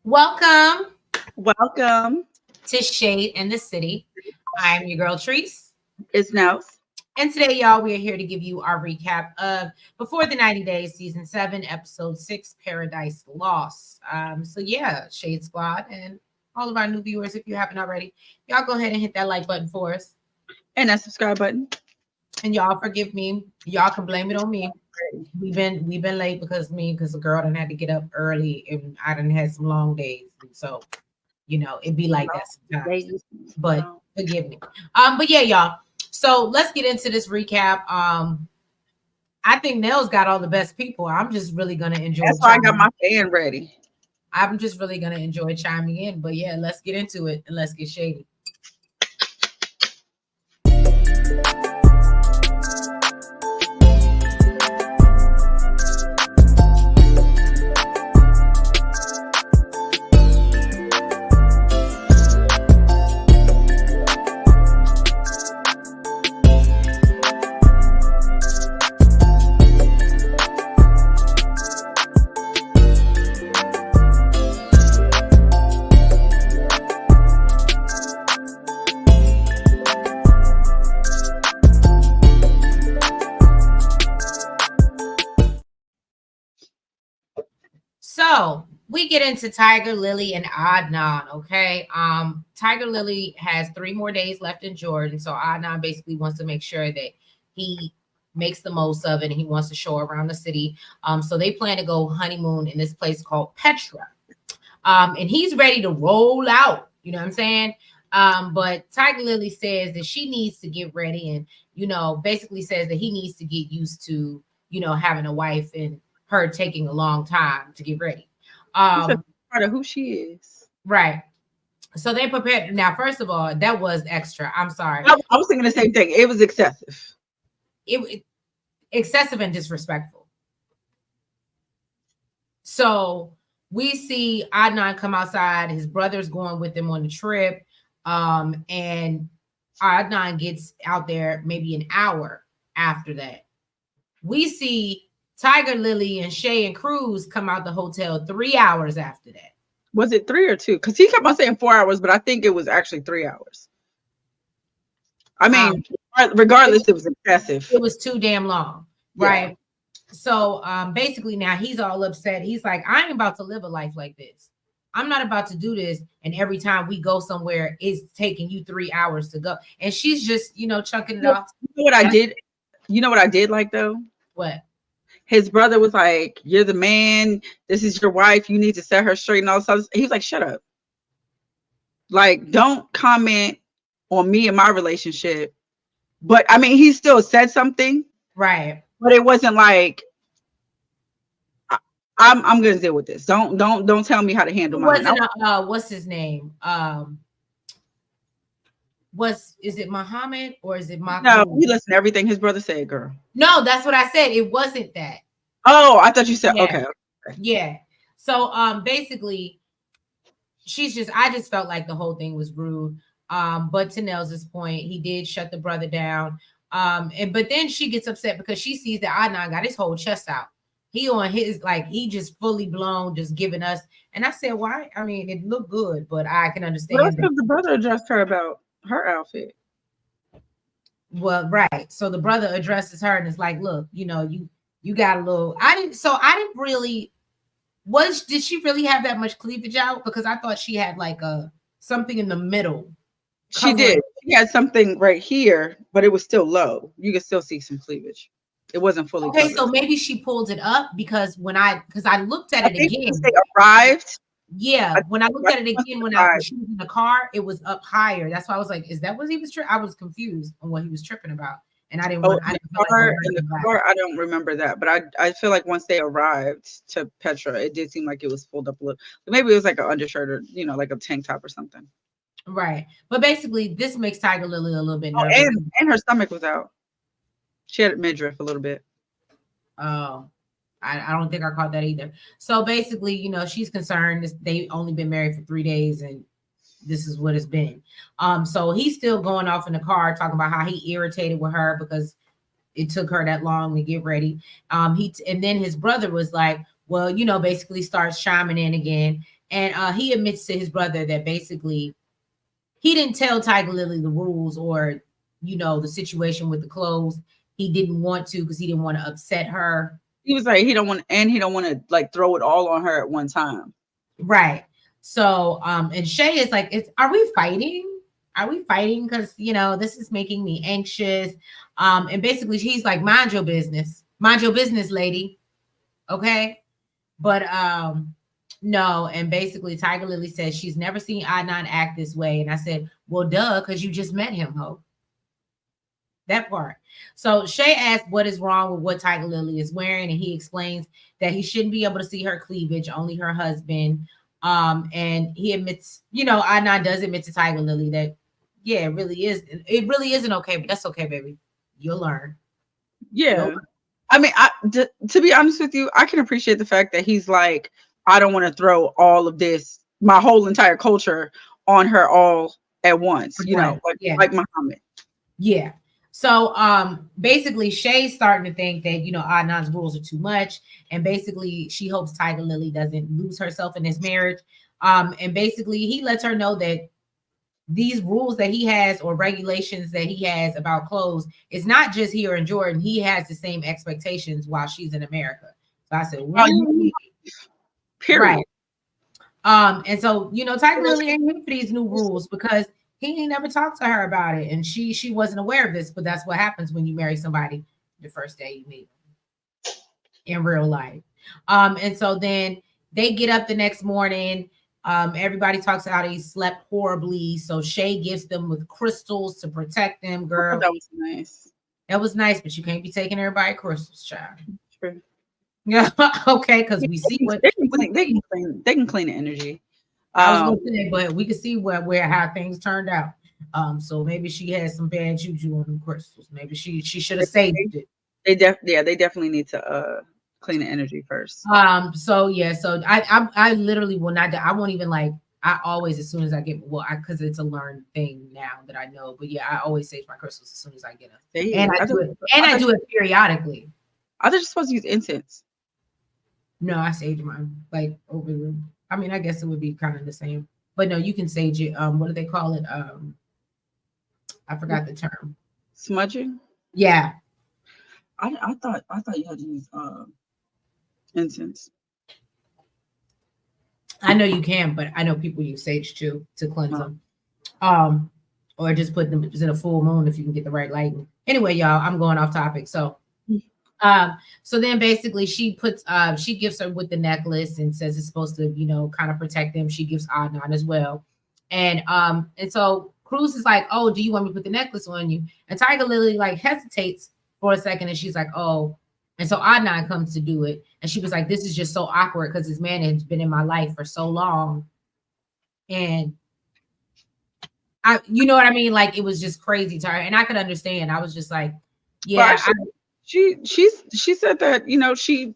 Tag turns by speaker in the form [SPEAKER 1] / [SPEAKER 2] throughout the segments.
[SPEAKER 1] Welcome
[SPEAKER 2] Welcome.
[SPEAKER 1] to Shadeinthecity. I'm your girl Treese.
[SPEAKER 2] It's Nels.
[SPEAKER 1] And today, y'all, we are here to give you our recap of Before the 90 Days, Season 7, Episode 6, Paradise Lost. So Shade Squad and all of our new viewers, if you haven't already, y'all go ahead and hit that like button for us.
[SPEAKER 2] And that subscribe button.
[SPEAKER 1] And y'all forgive me. Y'all can blame it on me. We've been late because the girl done had to get up early and I done had some long days. So it'd be like that sometimes. But forgive me. But yeah, y'all. So let's get into this recap. I think Nell's got all the best people. I'm just really gonna enjoy.
[SPEAKER 2] That's why I got my fan ready.
[SPEAKER 1] I'm just really gonna enjoy chiming in. But yeah, let's get into it and let's get shady. So we get into Tigerlily and Adnan. Okay. Tigerlily has 3 more days left in Jordan. So Adnan basically wants to make sure that he makes the most of it and he wants to show around the city. So they plan to go honeymoon in this place called Petra. And he's ready to roll out, you know what I'm saying? But Tigerlily says that she needs to get ready and, basically says that he needs to get used to, having a wife and her taking a long time to get ready.
[SPEAKER 2] Part of who she is.
[SPEAKER 1] Right. So they prepared. Now, first of all, that was extra. I'm sorry.
[SPEAKER 2] I was thinking the same thing. It was excessive.
[SPEAKER 1] It excessive and disrespectful. So we see Adnan come outside. His brother's going with him on the trip. And Adnan gets out there maybe an hour after that. We see Tigerlily and Shay and Cruz come out the hotel 3 hours after that.
[SPEAKER 2] Was it 3 or 2? Because he kept on saying 4 hours, but I think it was actually 3 hours. I mean, regardless, it was excessive.
[SPEAKER 1] It was too damn long, right? Yeah. So basically now he's all upset. He's like, I ain't about to live a life like this. I'm not about to do this. And every time we go somewhere, it's taking you 3 hours to go. And she's just, chunking it off.
[SPEAKER 2] You know what I did? You know what I did like, though?
[SPEAKER 1] What?
[SPEAKER 2] His brother was like, you're the man. This is your wife. You need to set her straight and all this. He was like, shut up. Like, don't comment on me and my relationship. But I mean, he still said something.
[SPEAKER 1] Right.
[SPEAKER 2] But it wasn't like, I'm gonna deal with this. Don't tell me how to handle mine.
[SPEAKER 1] What's his name? Is it Muhammad or is it Mahmoud?
[SPEAKER 2] No, you listen to everything his brother said, girl.
[SPEAKER 1] No, that's what I said. It wasn't that.
[SPEAKER 2] Oh, I thought you said okay.
[SPEAKER 1] Yeah. So basically, I just felt like the whole thing was rude. But to Nels's point, he did shut the brother down. But then she gets upset because she sees that Adnan got his whole chest out. He on his, like, he just fully blown, just giving us. And I said, why? I mean, it looked good, but I can understand.
[SPEAKER 2] Well, that's because the brother addressed her about her outfit.
[SPEAKER 1] Well, right. So the brother addresses her and is like, look, you got a little. Did she really have that much cleavage out? Because I thought she had like something in the middle.
[SPEAKER 2] She did. She had something right here, but it was still low. You could still see some cleavage. It wasn't fully covered.
[SPEAKER 1] So maybe she pulled it up because I looked at it again.
[SPEAKER 2] They arrived.
[SPEAKER 1] Yeah, when I looked at it again when she was in the car, it was up higher. That's why I was like, "Is that what he was?" I was confused on what he was tripping about, and I didn't.
[SPEAKER 2] In the car, I don't remember that, but I feel like once they arrived to Petra, it did seem like it was pulled up a little. Maybe it was like an undershirt or like a tank top or something.
[SPEAKER 1] Right, but basically, this makes Tigerlily a little bit nervous.
[SPEAKER 2] And her stomach was out. She had a midriff a little bit.
[SPEAKER 1] Oh, I don't think I caught that either. So basically, she's concerned. They've only been married for 3 days, and this is what it's been. So he's still going off in the car talking about how he irritated with her because it took her that long to get ready. And then his brother was like, well, basically starts chiming in again. And he admits to his brother that basically he didn't tell Tigerlily the rules or, the situation with the clothes. He didn't want to because he didn't want to upset her.
[SPEAKER 2] He was like, he don't want to like throw it all on her at one time.
[SPEAKER 1] Right. So, and Shay is like, are we fighting? Are we fighting? Because, this is making me anxious. And basically he's like, mind your business. Mind your business, lady. Okay. But no, and basically Tigerlily says she's never seen Adnan act this way. And I said, well, duh, because you just met him, ho. That part. So Shay asked what is wrong with what Tigerlily is wearing, and he explains that he shouldn't be able to see her cleavage, only her husband. And he admits, Adnan does admit to Tigerlily that, yeah, it really isn't okay, but that's okay, baby. You'll learn.
[SPEAKER 2] Yeah. I mean, to be honest with you, I can appreciate the fact that he's like, I don't want to throw all of this, my whole entire culture on her all at once,
[SPEAKER 1] Right.
[SPEAKER 2] like Muhammad.
[SPEAKER 1] Yeah. So basically Shay's starting to think that, Adnan's rules are too much. And basically she hopes Tigerlily doesn't lose herself in his marriage. And basically he lets her know that these rules that he has or regulations that he has about clothes is not just here in Jordan. He has the same expectations while she's in America. So I said,
[SPEAKER 2] period.
[SPEAKER 1] Right. And so, Tigerlily ain't here for these new rules because he ain't never talked to her about it. And she wasn't aware of this, but that's what happens when you marry somebody the first day you meet them in real life. And so then they get up the next morning. Everybody talks about he slept horribly. So Shay gives them with crystals to protect them, girl.
[SPEAKER 2] That was nice.
[SPEAKER 1] That was nice, but you can't be taking everybody crystals, child.
[SPEAKER 2] True.
[SPEAKER 1] Yeah, okay, because we see what
[SPEAKER 2] they can clean the energy.
[SPEAKER 1] I was gonna say, but we can see where how things turned out. So maybe she had some bad juju on the crystals. Maybe she should have saved it.
[SPEAKER 2] They definitely need to clean the energy first.
[SPEAKER 1] So yeah, so I literally will not. I won't even like. I always, as soon as I get because it's a learned thing now that I know. But yeah, I always sage my crystals as soon as I get them, and I do it periodically.
[SPEAKER 2] I thought you're supposed to use incense.
[SPEAKER 1] No, I sage mine like over the. I mean, I guess it would be kind of the same, but no, you can sage it. What do they call it? I forgot the term.
[SPEAKER 2] Smudging.
[SPEAKER 1] Yeah.
[SPEAKER 2] I thought you had to use incense.
[SPEAKER 1] I know you can, but I know people use sage too to cleanse them. Or just put them in a full moon if you can get the right lighting. Anyway, y'all, I'm going off topic. So then basically she gives her with the necklace and says it's supposed to, kind of protect them. She gives Adnan as well. And so Cruz is like, oh, do you want me to put the necklace on you? And Tigerlily like hesitates for a second and she's like, oh. And so Adnan comes to do it. And she was like, this is just so awkward because this man has been in my life for so long. And you know what I mean? Like it was just crazy to her. And I could understand. I was just like, yeah.
[SPEAKER 2] She said that,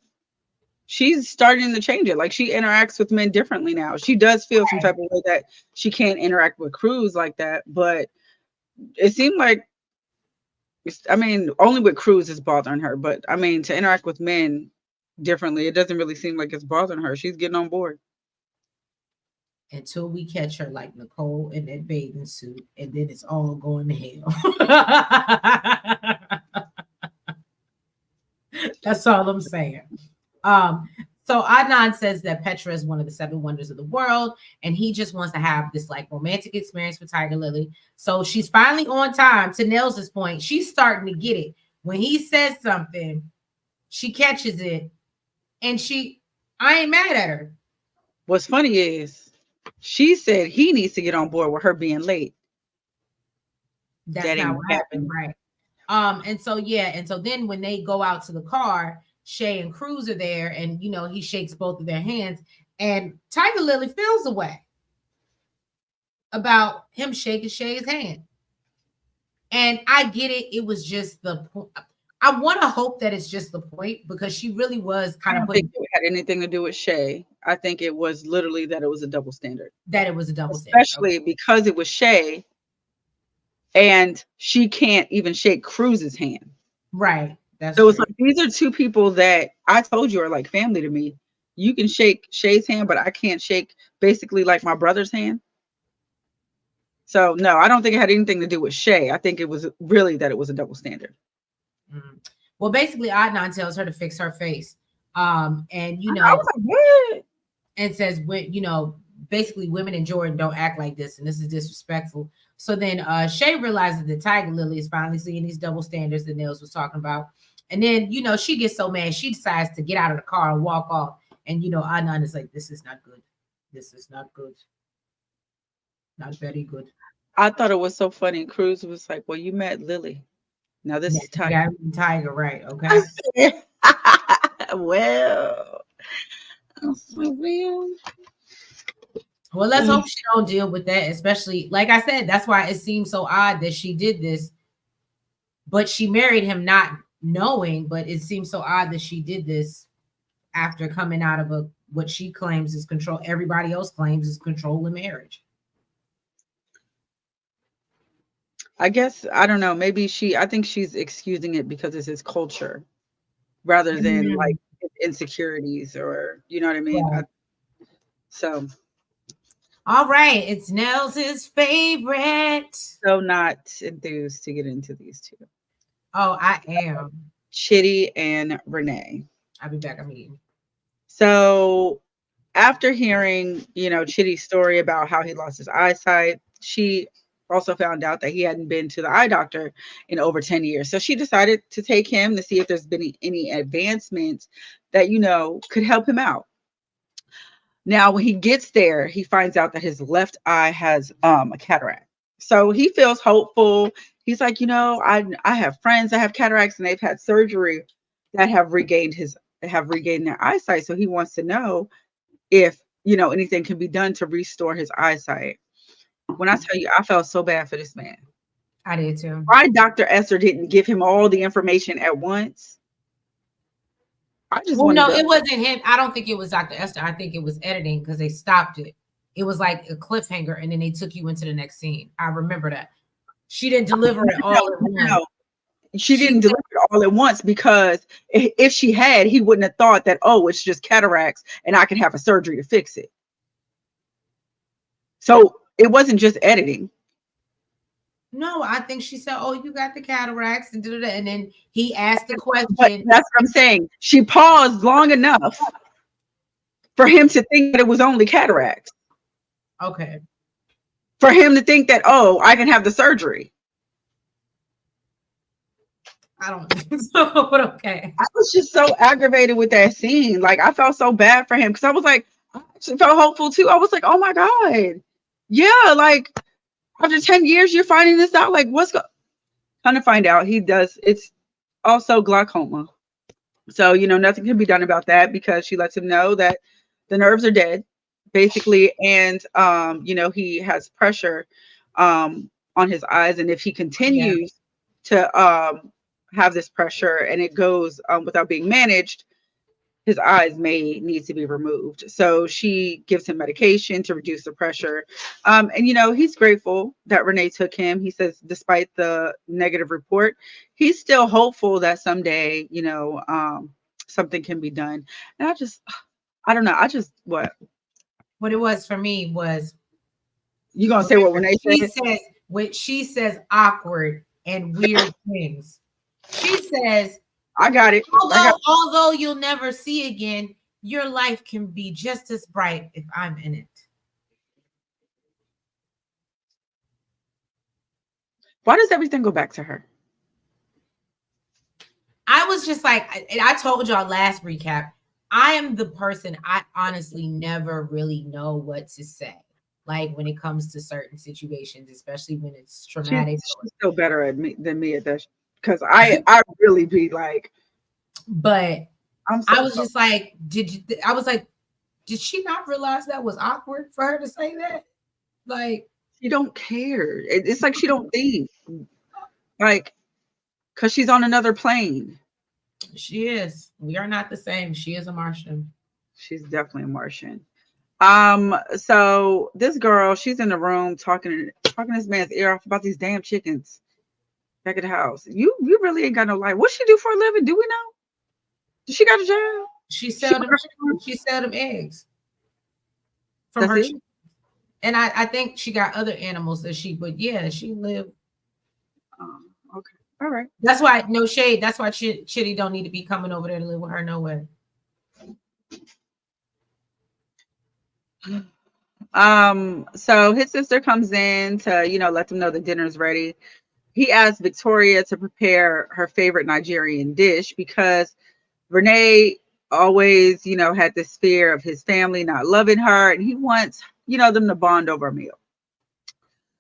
[SPEAKER 2] she's starting to change it. Like she interacts with men differently now. She does feel some type of way that she can't interact with Cruz like that. But it seemed like, I mean, only with Cruz is bothering her. But I mean, to interact with men differently, it doesn't really seem like it's bothering her. She's getting on board.
[SPEAKER 1] Until we catch her like Nicole in that bathing suit, and then it's all going to hell. That's all I'm saying. So Adnan says that Petra is one of the 7 wonders of the world, and he just wants to have this like romantic experience with Tigerlily. So she's finally on time. To Nels's point, she's starting to get it. When he says something, she catches it, and I ain't mad at her.
[SPEAKER 2] What's funny is she said he needs to get on board with her being late.
[SPEAKER 1] That's not what happened, right? And so then when they go out to the car, Shay and Cruz are there, and he shakes both of their hands, and Tigerlily feels away about him shaking Shay's hand. And I get it. It was just the point. I want to hope that it's just the point because she really was kind of.
[SPEAKER 2] I don't think it had anything to do with Shay. I think it was literally that it was a double standard.
[SPEAKER 1] That it was a double standard.
[SPEAKER 2] Especially because it was Shay and she can't even shake Cruz's hand.
[SPEAKER 1] Right.
[SPEAKER 2] So it's like, these are 2 people that I told you are like family to me. You can shake Shay's hand, but I can't shake basically like my brother's hand. So no, I don't think it had anything to do with Shay. I think it was really that it was a double standard.
[SPEAKER 1] Mm. Well, basically, Adnan tells her to fix her face. And
[SPEAKER 2] I was like, what?
[SPEAKER 1] and says, basically women in Jordan don't act like this, and this is disrespectful. So then Shay realizes that Tigerlily is finally seeing these double standards that Nils was talking about. And then, she gets so mad, she decides to get out of the car and walk off. And, Adnan is like, this is not good. This is not good. Not very good.
[SPEAKER 2] I thought it was so funny. Cruz was like, well, you met Lily. Now this is Tiger.
[SPEAKER 1] Yeah, Tiger, right?
[SPEAKER 2] I
[SPEAKER 1] Okay.
[SPEAKER 2] said, well, I was like,
[SPEAKER 1] Well, let's hope she don't deal with that, especially like I said, that's why it seems so odd that she did this. But she married him not knowing, but it seems so odd that she did this after coming out of what she claims is control, everybody else claims is controlling marriage.
[SPEAKER 2] I guess I don't know. Maybe I think she's excusing it because it's his culture rather than like insecurities or you know what I mean.
[SPEAKER 1] Right.
[SPEAKER 2] So
[SPEAKER 1] All right, it's Nels's favorite.
[SPEAKER 2] so not enthused to get into these two.
[SPEAKER 1] Oh, I am.
[SPEAKER 2] Chidi and Renee.
[SPEAKER 1] I'll be back. I'm eating.
[SPEAKER 2] So after hearing, Chidi's story about how he lost his eyesight, she also found out that he hadn't been to the eye doctor in over 10 years. So she decided to take him to see if there's been any advancements that, could help him out. Now, when he gets there, he finds out that his left eye has a cataract. So he feels hopeful. He's like, I have friends that have cataracts and they've had surgery that have regained their eyesight. So he wants to know if, anything can be done to restore his eyesight. When I tell you, I felt so bad for this man.
[SPEAKER 1] I did too.
[SPEAKER 2] Why Dr. Esther didn't give him all the information at once? I just
[SPEAKER 1] no,
[SPEAKER 2] wanted
[SPEAKER 1] it wasn't him. I don't think it was Dr. Esther. I think it was editing because they stopped it. It was like a cliffhanger, and then they took you into the next scene. I remember that. She didn't deliver it all at once.
[SPEAKER 2] No, she didn't deliver it all at once because if she had, he wouldn't have thought that, oh, it's just cataracts and I can have a surgery to fix it. So it wasn't just editing.
[SPEAKER 1] No, I think she said, "Oh, you got the cataracts," and and then he asked the question.
[SPEAKER 2] But that's what I'm saying. She paused long enough for him to think that it was only cataracts.
[SPEAKER 1] Okay.
[SPEAKER 2] For him to think that, oh, I can have the surgery.
[SPEAKER 1] I don't think so, but okay.
[SPEAKER 2] I was just so aggravated with that scene. Like, I felt so bad for him because I was like, I actually felt hopeful too. I was like, oh my God. Yeah, like after 10 years, you're finding this out. Like, kind of find out he does. It's also glaucoma. So, nothing can be done about that because she lets him know that the nerves are dead, basically. And, he has pressure on his eyes. And if he continues to have this pressure and it goes without being managed, his eyes may need to be removed. So she gives him medication to reduce the pressure. And, he's grateful that Renee took him. He says, despite the negative report, he's still hopeful that someday, something can be done. And I don't know. What
[SPEAKER 1] it was for me was,
[SPEAKER 2] you going to say what Renee
[SPEAKER 1] says? When she says awkward and weird things, she says,
[SPEAKER 2] I got it.
[SPEAKER 1] Although you'll never see again, your life can be just as bright if I'm in it.
[SPEAKER 2] Why does everything go back to her?
[SPEAKER 1] I was just like, I told y'all last recap, I am the person, I honestly never really know what to say. Like when it comes to certain situations, especially when it's traumatic.
[SPEAKER 2] She's still better than me at that because I really be like,
[SPEAKER 1] but I was just like, did she not realize that was awkward for her to say that? Like,
[SPEAKER 2] she don't care. It's like she don't think, like, because she's on another plane.
[SPEAKER 1] She is. We are not the same. She is a Martian.
[SPEAKER 2] She's definitely a Martian. So this girl, she's in the room talking this man's ear off about these damn chickens back at the house. You really ain't got no life. What she do for a living? Do we know? Does she got a job?
[SPEAKER 1] She
[SPEAKER 2] She,
[SPEAKER 1] sell them. She sell them eggs from
[SPEAKER 2] that's
[SPEAKER 1] her
[SPEAKER 2] it.
[SPEAKER 1] chicken. And I think she got other animals that she. But yeah, she live.
[SPEAKER 2] Okay. All right.
[SPEAKER 1] That's why no shade. That's why Chitty don't need to be coming over there to live with her. No way.
[SPEAKER 2] So his sister comes in to, let them know the dinner's ready. He asked Victoria to prepare her favorite Nigerian dish because Renee always, had this fear of his family not loving her, and he wants, them to bond over a meal.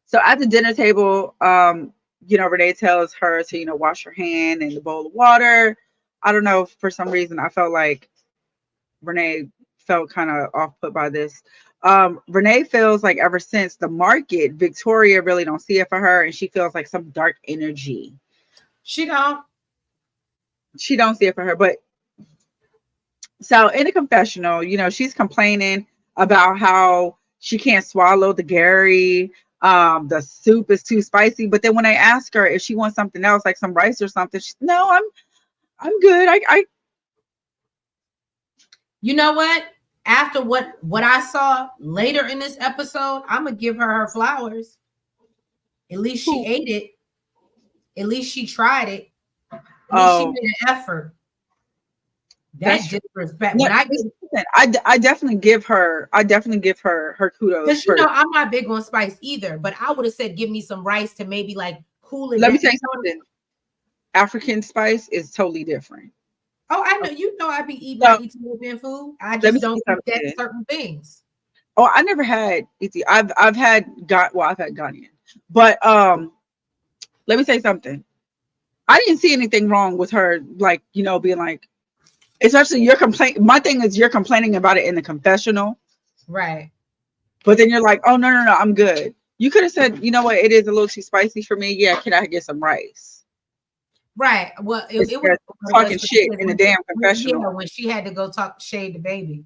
[SPEAKER 2] So at the dinner table, Renee tells her to, wash her hand in the bowl of water. I don't know, for some reason, I felt like Renee felt kind of off put by this. Renee feels like ever since the market, Victoria really don't see it for her, and she feels like some dark energy.
[SPEAKER 1] She don't.
[SPEAKER 2] She don't see it for her. But so in the confessional, she's complaining about how she can't swallow the Gary. The soup is too spicy. But then when I ask her if she wants something else, like some rice or something, no, I'm good. I
[SPEAKER 1] You know what? After what I saw later in this episode, I'm gonna give her flowers. At least she
[SPEAKER 2] who
[SPEAKER 1] ate it. At least she tried it. At least she
[SPEAKER 2] oh
[SPEAKER 1] made an effort.
[SPEAKER 2] that's
[SPEAKER 1] That
[SPEAKER 2] true.
[SPEAKER 1] disrespect.
[SPEAKER 2] No,
[SPEAKER 1] When I get,
[SPEAKER 2] listen, I definitely give her kudos
[SPEAKER 1] because you
[SPEAKER 2] for.
[SPEAKER 1] know I'm not big on spice either, but I would have said give me some rice to maybe like cool it
[SPEAKER 2] Let me
[SPEAKER 1] down.
[SPEAKER 2] tell you something. African spice is totally different.
[SPEAKER 1] Oh, I know. You know I be eating my
[SPEAKER 2] So
[SPEAKER 1] Ethiopian food. I
[SPEAKER 2] let me
[SPEAKER 1] just
[SPEAKER 2] tell you
[SPEAKER 1] don't eat that
[SPEAKER 2] something.
[SPEAKER 1] certain things.
[SPEAKER 2] Oh, I never had Ethiopian. I've had Ghanaian, but let me say something. I didn't see anything wrong with her, like being like, especially your complaint. My thing is you're complaining about it in the confessional,
[SPEAKER 1] Right.
[SPEAKER 2] but then you're like, oh no, I'm good. You could have said, you know what, it is a little too spicy for me. Yeah, can I get some rice?
[SPEAKER 1] Right. Well, it
[SPEAKER 2] Instead
[SPEAKER 1] was
[SPEAKER 2] of
[SPEAKER 1] what it was
[SPEAKER 2] talking
[SPEAKER 1] for
[SPEAKER 2] shit
[SPEAKER 1] kids
[SPEAKER 2] in the damn confessional.
[SPEAKER 1] yeah, when she had to go talk shade the baby.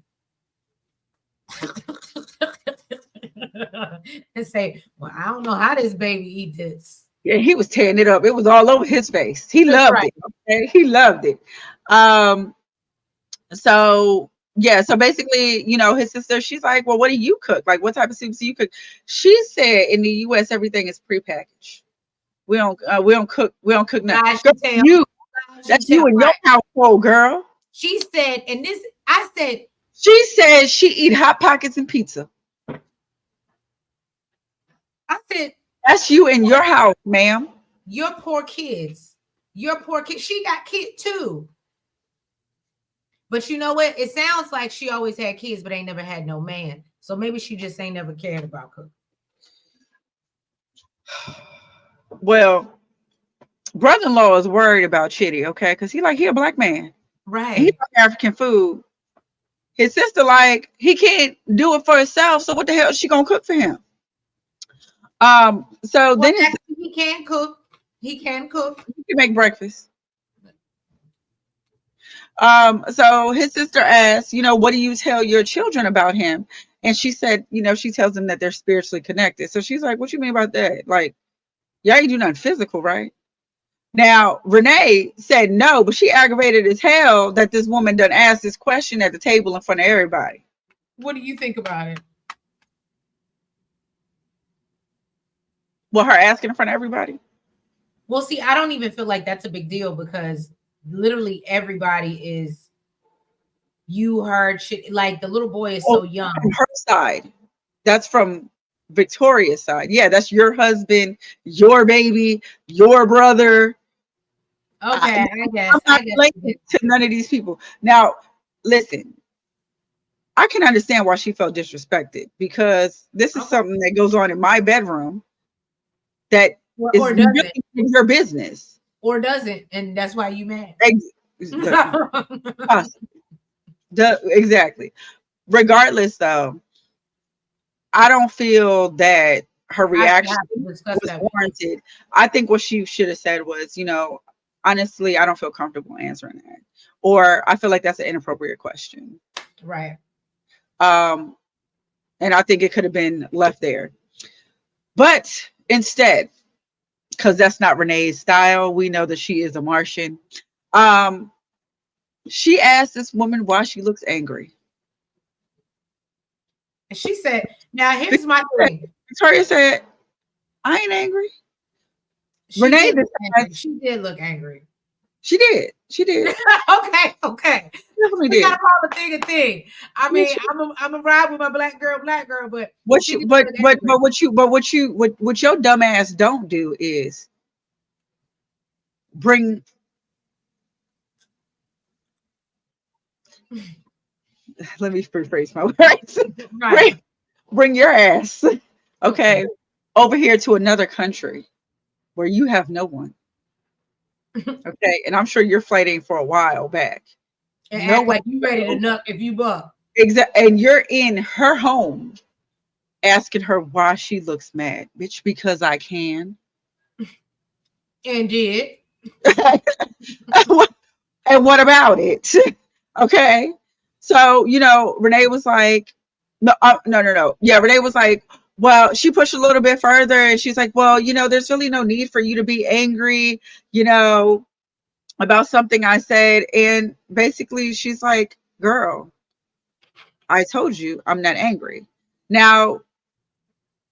[SPEAKER 1] And say, well, I don't know how this baby eat this.
[SPEAKER 2] Yeah, he was tearing it up. It was all over his face. He
[SPEAKER 1] That's
[SPEAKER 2] loved
[SPEAKER 1] right.
[SPEAKER 2] it. Okay, he loved it. Um, so yeah, so basically, his sister, she's like, well, what do you cook? Like, what type of soups do you cook? She said in the US everything is prepackaged. We don't cook nothing.
[SPEAKER 1] Lies
[SPEAKER 2] Girl,
[SPEAKER 1] she tell.
[SPEAKER 2] you,
[SPEAKER 1] Lies she
[SPEAKER 2] that's
[SPEAKER 1] tell.
[SPEAKER 2] you and your
[SPEAKER 1] Right.
[SPEAKER 2] household, girl.
[SPEAKER 1] She said, and this, I said,
[SPEAKER 2] She said she eat hot pockets and pizza.
[SPEAKER 1] I said,
[SPEAKER 2] That's you in your house, ma'am.
[SPEAKER 1] your poor kids. Your poor kid. She got kid too. But you know what? It sounds like she always had kids, but ain't never had no man. So maybe she just ain't never cared about cooking.
[SPEAKER 2] Well, brother-in-law is worried about Chitty, okay? Because he a black man. And he
[SPEAKER 1] Right.
[SPEAKER 2] like African food. His sister, like, he can't do it for himself. So what the hell is she gonna cook for him? So
[SPEAKER 1] Well,
[SPEAKER 2] then his
[SPEAKER 1] actually, he can cook. He can cook.
[SPEAKER 2] he can make breakfast. So his sister asked, what do you tell your children about him? And she said, she tells them that they're spiritually connected. So she's like, what you mean about that? Like, y'all ain't do nothing physical, right? Now, Renee said no, but she aggravated as hell that this woman done asked this question at the table in front of everybody.
[SPEAKER 1] What do you think about it?
[SPEAKER 2] Well, her asking in front of everybody.
[SPEAKER 1] Well, see, I don't even feel like that's a big deal because literally everybody is. You heard shit like the little boy is
[SPEAKER 2] Oh,
[SPEAKER 1] so
[SPEAKER 2] from
[SPEAKER 1] young.
[SPEAKER 2] her side. That's from Victoria's side. Yeah, that's your husband, your baby, your brother.
[SPEAKER 1] Okay, I
[SPEAKER 2] I'm
[SPEAKER 1] guess.
[SPEAKER 2] not
[SPEAKER 1] I guess.
[SPEAKER 2] related to none of these people. Now, listen, I can understand why she felt disrespected because this is
[SPEAKER 1] Okay.
[SPEAKER 2] something that goes on in my bedroom that
[SPEAKER 1] Or
[SPEAKER 2] is
[SPEAKER 1] doesn't.
[SPEAKER 2] really your business.
[SPEAKER 1] Or doesn't. And that's why you mad.
[SPEAKER 2] Possibly. Exactly. Regardless, though, I don't feel that her
[SPEAKER 1] I should
[SPEAKER 2] reaction
[SPEAKER 1] have to discuss
[SPEAKER 2] was
[SPEAKER 1] that with you.
[SPEAKER 2] warranted. I think what she should have said was, honestly, I don't feel comfortable answering that. Or I feel like that's an inappropriate question.
[SPEAKER 1] Right.
[SPEAKER 2] Um, and I think it could have been left there. But instead, because that's not Renee's style, we know that she is a Martian. Um, She asked this woman why she looks angry.
[SPEAKER 1] And she said, "Now here's my thing."
[SPEAKER 2] Victoria said, I ain't angry.
[SPEAKER 1] She
[SPEAKER 2] Renee
[SPEAKER 1] did look angry.
[SPEAKER 2] decides
[SPEAKER 1] She did look angry.
[SPEAKER 2] she did. She did.
[SPEAKER 1] Okay, okay.
[SPEAKER 2] Definitely
[SPEAKER 1] We gotta
[SPEAKER 2] did.
[SPEAKER 1] call a thing a thing. I
[SPEAKER 2] Yeah,
[SPEAKER 1] mean, I'm a ride with my black girl, but
[SPEAKER 2] what
[SPEAKER 1] she
[SPEAKER 2] you
[SPEAKER 1] did
[SPEAKER 2] but
[SPEAKER 1] look
[SPEAKER 2] but
[SPEAKER 1] angry.
[SPEAKER 2] what your dumb ass don't do is bring, let me rephrase my words.
[SPEAKER 1] Right.
[SPEAKER 2] bring bring your ass,
[SPEAKER 1] Okay.
[SPEAKER 2] okay, over here to another country where you have no one. Okay. And I'm sure you're fighting for a while back.
[SPEAKER 1] And
[SPEAKER 2] No
[SPEAKER 1] act
[SPEAKER 2] one
[SPEAKER 1] like you ready to nut if you buck.
[SPEAKER 2] and you're in her home asking her why she looks mad. Bitch, because I can.
[SPEAKER 1] And did.
[SPEAKER 2] And what about it? Okay. So, Renee was like, no, no. Yeah, Renee was like, well, she pushed a little bit further and she's like, well, there's really no need for you to be angry, you know, about something I said. And basically, she's like, girl, I told you I'm not angry. Now,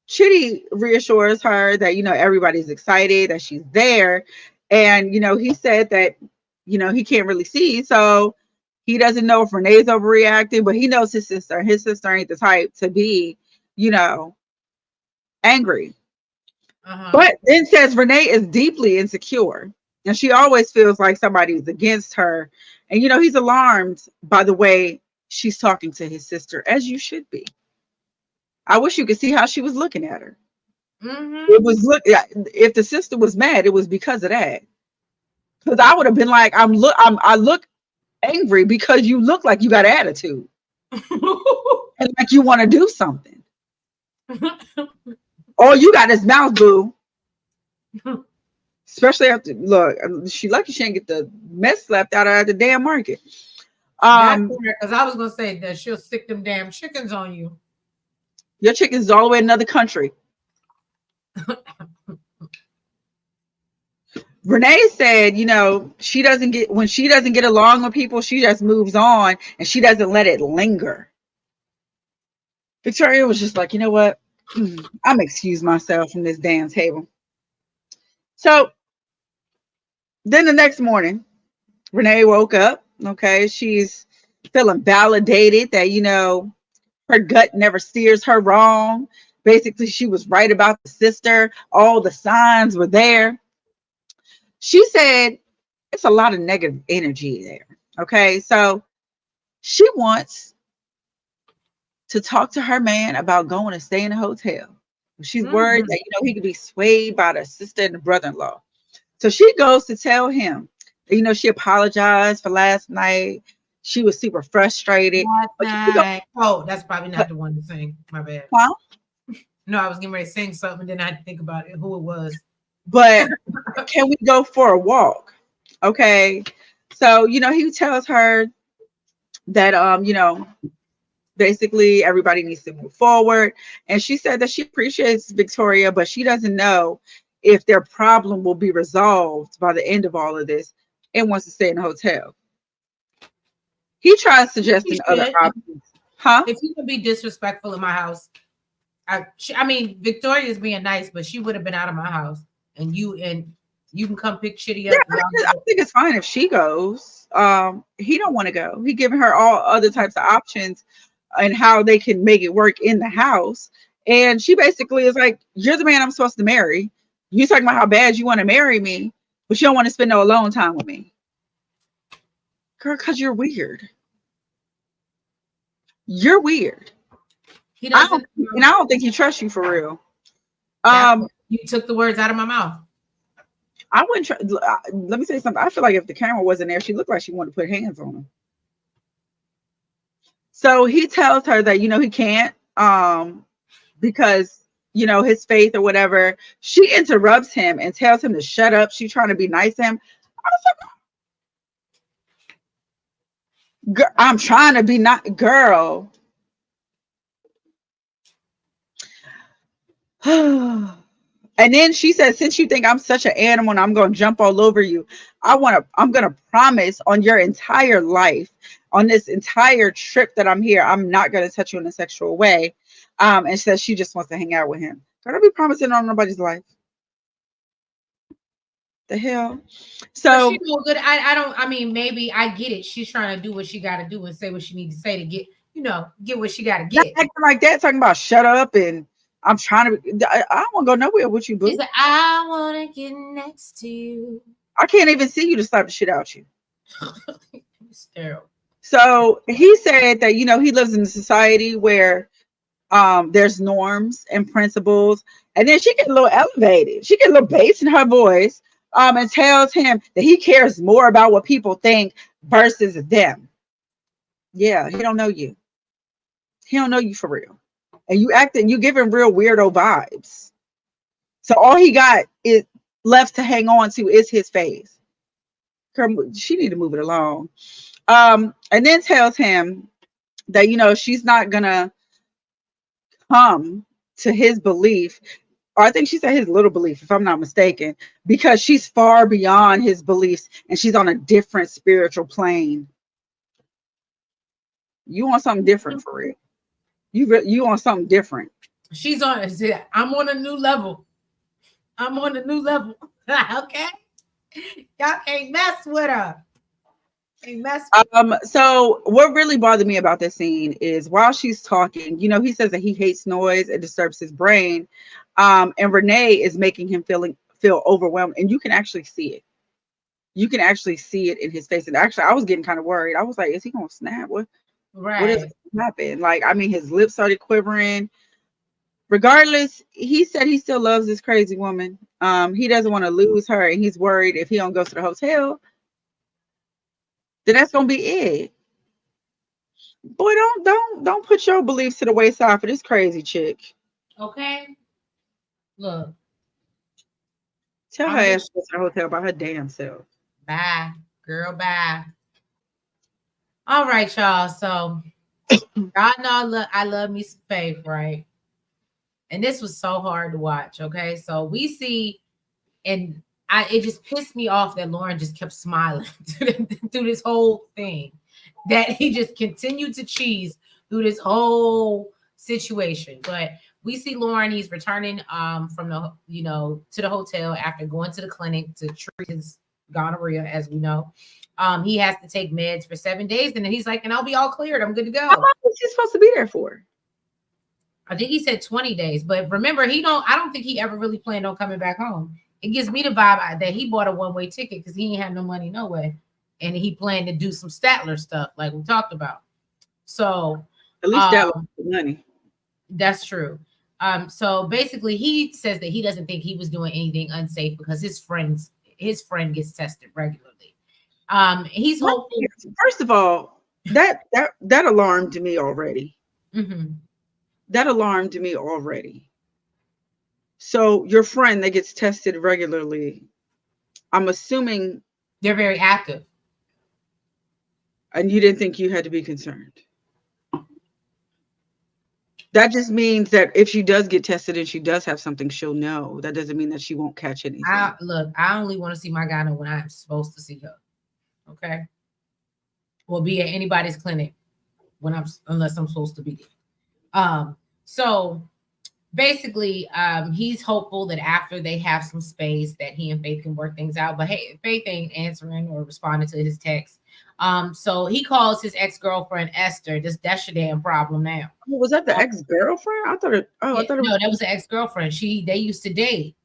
[SPEAKER 2] Chitty reassures her that, everybody's excited that she's there. And, he said that, he can't really see. So he doesn't know if Renee's overreacting, but he knows his sister. His sister ain't the type to be, you know, angry.
[SPEAKER 1] Uh-huh.
[SPEAKER 2] But then says Renee is deeply insecure. And she always feels like somebody's against her. And, he's alarmed by the way she's talking to his sister, as you should be. I wish you could see how she was looking at her.
[SPEAKER 1] Mm-hmm.
[SPEAKER 2] It was look if the sister was mad, it was because of that. Because I would have been like, I look angry because you look like you got attitude and like you want to do something. All you got is mouth, boo. Especially after look, she lucky she didn't get the mess slapped out of her at the damn market.
[SPEAKER 1] That's
[SPEAKER 2] Um,
[SPEAKER 1] because I was gonna say that she'll stick them damn chickens on you.
[SPEAKER 2] your chicken's all the way in another country. Renee said, she doesn't get when she doesn't get along with people, she just moves on and she doesn't let it linger. Victoria was just like, you know what? I'm excuse myself from this damn table. So then the next morning, Renee woke up. Okay, she's feeling validated that her gut never steers her wrong. Basically, she was right about the sister. All the signs were there. She said it's a lot of negative energy there. Okay, so she wants to talk to her man about going to stay in a hotel. She's worried
[SPEAKER 1] Mm-hmm.
[SPEAKER 2] that he could be swayed by the sister and the brother-in-law. So she goes to tell him that, she apologized for last night. She was super frustrated.
[SPEAKER 1] Last
[SPEAKER 2] But she go,
[SPEAKER 1] night. Oh, that's probably
[SPEAKER 2] but,
[SPEAKER 1] not the one to sing. My bad.
[SPEAKER 2] huh?
[SPEAKER 1] No, I was getting ready to sing something, then I had to think about it, who it was.
[SPEAKER 2] But can we go for a walk? Okay. So, he tells her that basically everybody needs to move forward. And she said that she appreciates Victoria, but she doesn't know if their problem will be resolved by the end of all of this and wants to stay in a hotel. He tries
[SPEAKER 1] He
[SPEAKER 2] suggesting other
[SPEAKER 1] should.
[SPEAKER 2] options. Huh?
[SPEAKER 1] If you could be disrespectful in my house, I mean, Victoria's being nice, but she would have been out of my house, and you can come pick Shitty
[SPEAKER 2] Yeah,
[SPEAKER 1] up.
[SPEAKER 2] I
[SPEAKER 1] Y'all
[SPEAKER 2] think, I
[SPEAKER 1] go.
[SPEAKER 2] think it's fine if she goes. He don't want to go. He giving her all other types of options and how they can make it work in the house. And she basically is like, "You're the man I'm supposed to marry. You talking about how bad you want to marry me, but you don't want to spend no alone time with me, girl, because you're weird. You're weird.
[SPEAKER 1] He
[SPEAKER 2] I don't,
[SPEAKER 1] doesn't.
[SPEAKER 2] and I don't think he trusts you for real.
[SPEAKER 1] That
[SPEAKER 2] Um,
[SPEAKER 1] you took the words out of my mouth.
[SPEAKER 2] I wouldn't. Let me say something. I feel like if the camera wasn't there, she looked like she wanted to put hands on him. So he tells her that he can't because his faith or whatever. She interrupts him and tells him to shut up. She's trying to be nice to him. I was like, I'm trying to be not girl. And then she said, since you think I'm such an animal and I'm going to jump all over you, I'm going to promise on your entire life, on this entire trip that I'm here, I'm not going to touch you in a sexual way. And says she just wants to hang out with him. Don't be promising on nobody's life. The hell.
[SPEAKER 1] But she
[SPEAKER 2] So
[SPEAKER 1] no good. I mean, maybe I get it. She's trying to do what she got to do and say what she needs to say to get, get what she got to
[SPEAKER 2] not
[SPEAKER 1] get.
[SPEAKER 2] acting like that, talking about shut up and I'm trying to. I don't want to go nowhere with you,
[SPEAKER 1] She's
[SPEAKER 2] boo.
[SPEAKER 1] like, I want to get next to you.
[SPEAKER 2] I can't even see you to slap the shit out you.
[SPEAKER 1] Sterile.
[SPEAKER 2] So he said that he lives in a society where there's norms and principles, and then she get a little elevated. She get a little bass in her voice, and tells him that he cares more about what people think versus them. Yeah, he don't know you. He don't know you for real, and you giving real weirdo vibes. So all he got is left to hang on to is his face. She need to move it along. And then tells him that she's not gonna come to his belief, or I think she said his little belief, if I'm not mistaken, because she's far beyond his beliefs and she's on a different spiritual plane. You want something different for real? You want something different?
[SPEAKER 1] She's on. I'm on a new level. I'm on a new level. Okay, y'all can't mess with her. Can't mess.
[SPEAKER 2] So what really bothered me about this scene is while she's talking, he says that he hates noise, it disturbs his brain. And Renee is making him feel overwhelmed, and you can actually see it. You can actually see it in his face. And actually, I was getting kind of worried. I was like, is he gonna snap? What is
[SPEAKER 1] Right.
[SPEAKER 2] happening? Like, I mean, his lips started quivering. Regardless, he said he still loves this crazy woman. He doesn't want to lose her, and he's worried if he don't go to the hotel, then that's gonna be it. Boy, don't put your beliefs to the wayside for this crazy chick.
[SPEAKER 1] Okay. Look,
[SPEAKER 2] Tell her
[SPEAKER 1] I'm
[SPEAKER 2] ass to
[SPEAKER 1] just
[SPEAKER 2] go to the hotel by her damn self.
[SPEAKER 1] bye, girl. Bye. All right, y'all. So y'all know I love me some Faith, right? And this was so hard to watch. Okay, so we see, and it just pissed me off that Loren just kept smiling through this whole thing. That he just continued to cheese through this whole situation. But we see Loren, he's returning from the to the hotel after going to the clinic to treat his gonorrhea, as we know. He has to take meds for 7 days, and then he's like, and I'll be all cleared. I'm good to
[SPEAKER 2] How
[SPEAKER 1] go.
[SPEAKER 2] long is she supposed to be there for?
[SPEAKER 1] I think he said 20 days, but remember, I don't think he ever really planned on coming back home. It gives me the vibe that he bought a one-way ticket because he ain't had no money no way. And he planned to do some Statler stuff like we talked about. So
[SPEAKER 2] At least that was
[SPEAKER 1] um
[SPEAKER 2] money.
[SPEAKER 1] that's true. So basically he says that he doesn't think he was doing anything unsafe because his friend gets tested regularly. He's hopeful.
[SPEAKER 2] First of all, that alarmed me already.
[SPEAKER 1] Mhm.
[SPEAKER 2] That alarmed me already. So your friend that gets tested regularly, I'm assuming,
[SPEAKER 1] They're very active.
[SPEAKER 2] and you didn't think you had to be concerned. That just means that if she does get tested and she does have something, she'll know. That doesn't mean that she won't catch anything.
[SPEAKER 1] I only want to see my gyno when I'm supposed to see her. Okay. Or be at anybody's clinic unless I'm supposed to be there. So basically, he's hopeful that after they have some space that he and Faith can work things out. But hey, Faith ain't answering or responding to his text. So he calls his ex-girlfriend Esther. That's your damn problem now.
[SPEAKER 2] Oh, was that the ex-girlfriend? I thought it. Oh, I
[SPEAKER 1] Yeah,
[SPEAKER 2] thought it was.
[SPEAKER 1] no, that was an ex-girlfriend. They used to date.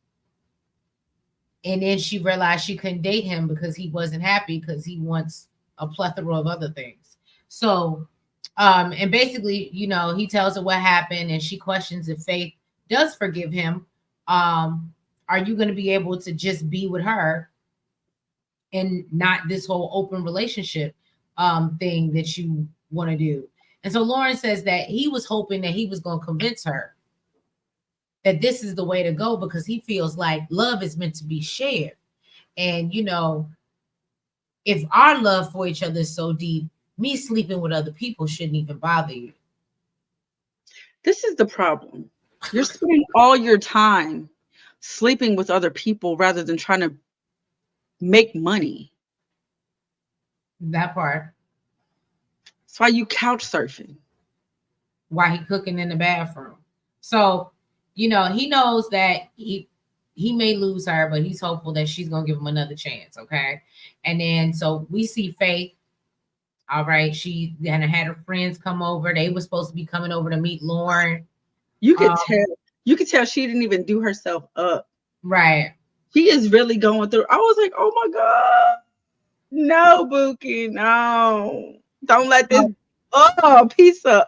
[SPEAKER 1] And then she realized she couldn't date him because he wasn't happy because he wants a plethora of other things. So and basically, he tells her what happened and she questions if Faith does forgive him. Are you going to be able to just be with her and not this whole open relationship thing that you want to do? And so Loren says that he was hoping that he was going to convince her that this is the way to go because he feels like love is meant to be shared. And if our love for each other is so deep, me sleeping with other people shouldn't even bother you.
[SPEAKER 2] This is the problem. You're spending all your time sleeping with other people rather than trying to make money.
[SPEAKER 1] That part.
[SPEAKER 2] That's why you couch surfing.
[SPEAKER 1] While he cooking in the bathroom. So, he knows that he may lose her, but he's hopeful that she's gonna give him another chance. Okay. And then so we see Faith. All right, she then had her friends come over. They were supposed to be coming over to meet Loren.
[SPEAKER 2] You could
[SPEAKER 1] Um,
[SPEAKER 2] tell. You could tell she didn't even do herself up.
[SPEAKER 1] right.
[SPEAKER 2] She is really going through. I was like, oh my god, no, Bookie, no, don't let this piece of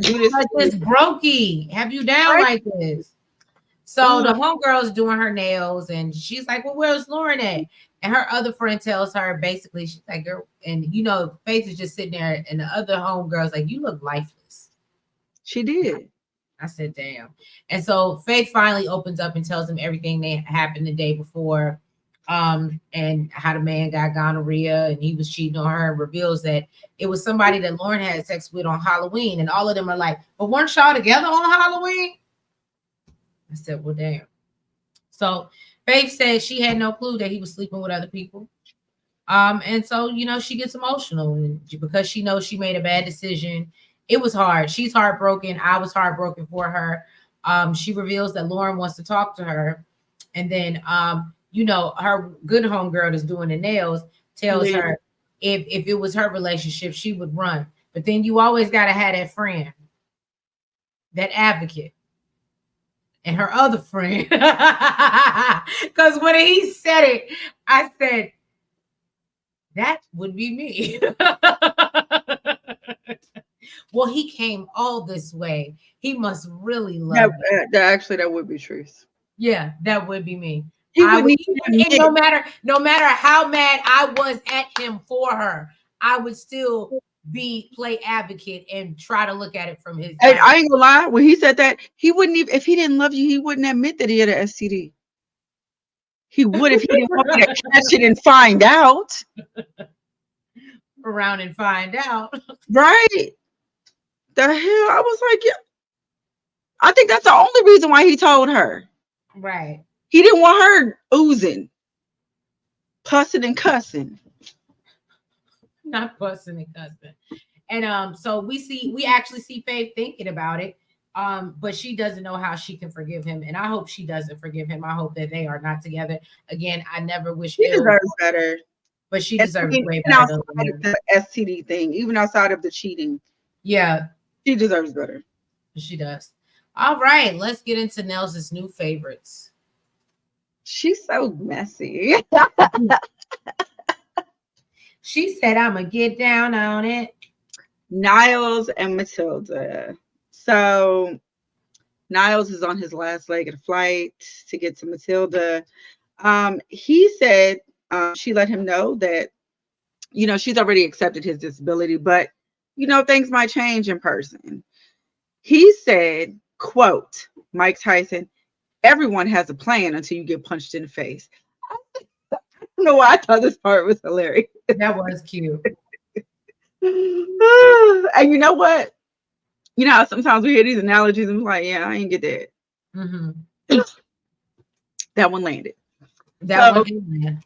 [SPEAKER 2] do this
[SPEAKER 1] Like
[SPEAKER 2] to you.
[SPEAKER 1] this brokey, have you down
[SPEAKER 2] Right?
[SPEAKER 1] like this? So the
[SPEAKER 2] Ugh.
[SPEAKER 1] homegirl's doing her nails, and she's like, "Well, where's Lauren at?" And her other friend tells her basically, she's like, "Girl," and Faith is just sitting there, and the other homegirl's like, "You look lifeless."
[SPEAKER 2] She did.
[SPEAKER 1] I said, "Damn." And so Faith finally opens up and tells him everything that happened the day before, and how the man got gonorrhea and he was cheating on her, and reveals that it was somebody that Lauren had sex with on Halloween, and all of them are like, "But weren't y'all together on Halloween?" I said, "Well, damn." So Faith said she had no clue that he was sleeping with other people. And so, she gets emotional because she knows she made a bad decision. It was hard. She's heartbroken. I was heartbroken for her. She reveals that Lauren wants to talk to her. And then, her good homegirl that's doing the nails tells
[SPEAKER 2] Yeah.
[SPEAKER 1] her if it was her relationship, she would run. But then you always got to have that friend, that advocate, and her other friend. Because when he said it, I said, that would be me. Well, he came all this way. He must really
[SPEAKER 2] That,
[SPEAKER 1] love me.
[SPEAKER 2] that would be truth.
[SPEAKER 1] Yeah, that would be me.
[SPEAKER 2] He
[SPEAKER 1] I
[SPEAKER 2] wouldn't
[SPEAKER 1] would
[SPEAKER 2] even
[SPEAKER 1] even, and
[SPEAKER 2] admit.
[SPEAKER 1] no matter how mad I was at him for her, I would still be play advocate and try to look at it from his
[SPEAKER 2] And
[SPEAKER 1] like.
[SPEAKER 2] I ain't gonna lie. When he said that, he wouldn't even. If he didn't love you, he wouldn't admit that he had an STD. He would if he didn't want me to catch it and find out.
[SPEAKER 1] Around and find out.
[SPEAKER 2] Right? The hell? I was like, yeah. I think that's the only reason why he told her.
[SPEAKER 1] Right.
[SPEAKER 2] He didn't want her oozing, pussing, and cussing.
[SPEAKER 1] Not busting and cussing. And so we actually see Faith thinking about it. But she doesn't know how she can forgive him. And I hope she doesn't forgive him. I hope that they are not together. Again, I never wish
[SPEAKER 2] He
[SPEAKER 1] ill,
[SPEAKER 2] deserves better.
[SPEAKER 1] but she
[SPEAKER 2] And I
[SPEAKER 1] deserves
[SPEAKER 2] mean,
[SPEAKER 1] way
[SPEAKER 2] even
[SPEAKER 1] better than
[SPEAKER 2] outside of
[SPEAKER 1] her.
[SPEAKER 2] the STD thing, even outside of the cheating,
[SPEAKER 1] Yeah,
[SPEAKER 2] she deserves better.
[SPEAKER 1] she does. All right, let's get into Nels's new favorites.
[SPEAKER 2] She's so messy.
[SPEAKER 1] She said, "I'm gonna get down on it."
[SPEAKER 2] Niles and Matilda. So Niles is on his last leg of the flight to get to Matilda. He said she let him know that, she's already accepted his disability, but, things might change in person. He said, quote, Mike Tyson, everyone has a plan until you get punched in the face. I don't know why I thought this part was hilarious.
[SPEAKER 1] That was cute.
[SPEAKER 2] And you know what? You know how sometimes we hear these analogies and we're like, yeah, I ain't get that.
[SPEAKER 1] Hmm.
[SPEAKER 2] That one landed.
[SPEAKER 1] That
[SPEAKER 2] So
[SPEAKER 1] one did, man.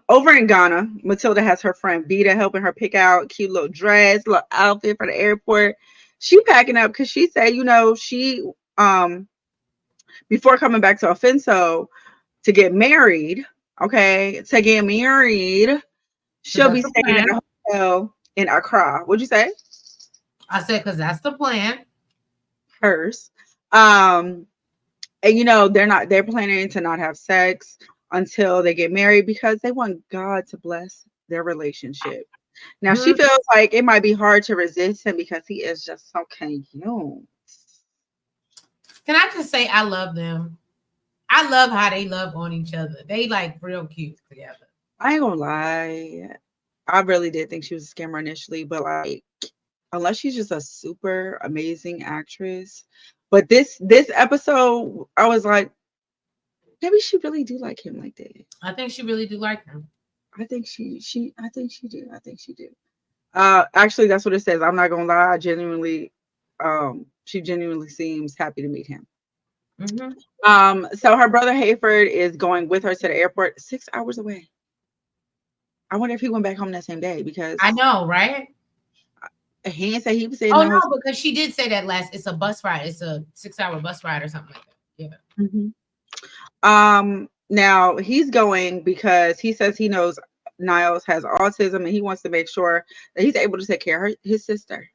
[SPEAKER 2] over in Ghana, Matilda has her friend Vita helping her pick out cute little dress, little outfit for the airport. She packing up because she said, she before coming back to Offenso to get married, okay, to get married,
[SPEAKER 1] Because
[SPEAKER 2] she'll be
[SPEAKER 1] that's the
[SPEAKER 2] staying at
[SPEAKER 1] plan.
[SPEAKER 2] a hotel in Accra. What'd you say?
[SPEAKER 1] I said, because that's the plan.
[SPEAKER 2] Hers. And they're planning to not have sex until they get married because they want God to bless their relationship. Now she
[SPEAKER 1] Mhm.
[SPEAKER 2] feels like it might be hard to resist him because he is just so cute.
[SPEAKER 1] Can I just say, I love them. I love how they love on each other. They like real cute together.
[SPEAKER 2] I ain't gonna lie. I really did think she was a scammer initially, but like unless she's just a super amazing actress. But this episode, I was like, maybe she really do like him like that.
[SPEAKER 1] I think she really do like him.
[SPEAKER 2] I think I think she do. I think she do. Actually, that's what it says. I'm not gonna lie. She genuinely seems happy to meet him.
[SPEAKER 1] Mm-hmm.
[SPEAKER 2] So her brother Hayford is going with her to the airport, 6 hours away. I wonder if he went back home that same day
[SPEAKER 1] I
[SPEAKER 2] because
[SPEAKER 1] know, right?
[SPEAKER 2] he didn't say he was staying
[SPEAKER 1] Oh
[SPEAKER 2] in the hotel.
[SPEAKER 1] no, because she did say that last. It's a bus ride. It's a 6 hour bus ride or something like that. Yeah.
[SPEAKER 2] Mhm. Now he's going because he says he knows Niles has autism and he wants to make sure that he's able to take care of his sister,